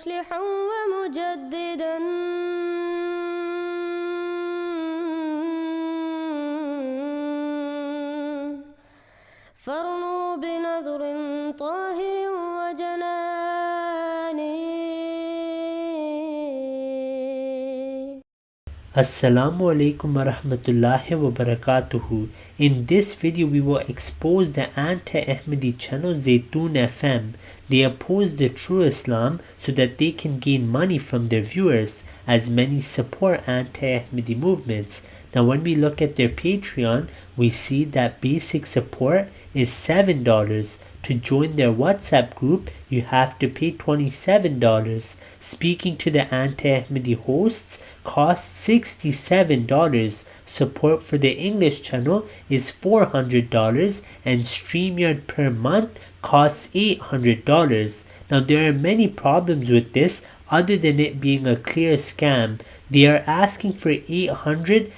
مصلحا ومجددا فارنوا بنظر طاهر وجناني. Assalamu alaikum wa rahmatullahi wa barakatuhu. In this video we will expose the anti-Ahmadi channel Zaytoon FM. They oppose the true Islam so that they can gain money from their viewers, as many support anti-Ahmadi movements. Now when we look at their Patreon, we see that basic support is $7. To join their WhatsApp group, you have to pay $27. Speaking to the anti-Ahmadi hosts costs $67. Support for the English channel is $400 and StreamYard per month costs $800. Now there are many problems with this other than it being a clear scam. They are asking for $800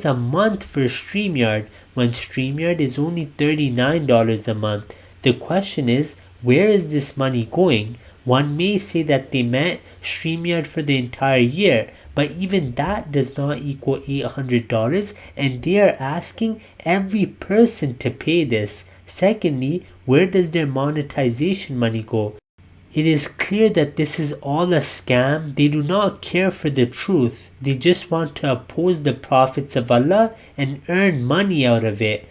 a month for StreamYard when StreamYard is only $39 a month. The question is, where is this money going? One may say that they meant StreamYard for the entire year, but even that does not equal $800 and they are asking every person to pay this. Secondly, where does their monetization money go? It is clear that this is all a scam. They do not care for the truth. They just want to oppose the prophets of Allah and earn money out of it.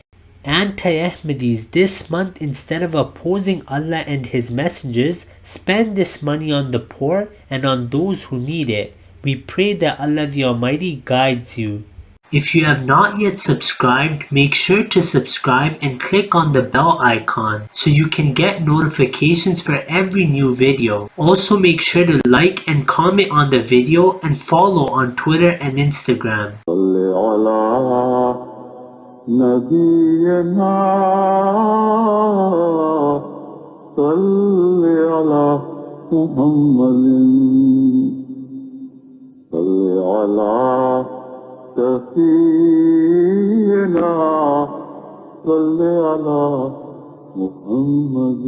Anti-Ahmadis this month, instead of opposing Allah and His messengers, spend this money on the poor and on those who need it. We pray that Allah the Almighty guides you. If you have not yet subscribed, make sure to subscribe and click on the bell icon so you can get notifications for every new video. Also make sure to like and comment on the video and follow on Twitter and Instagram. نبينا صل على محمد صل على سفينا صل على محمد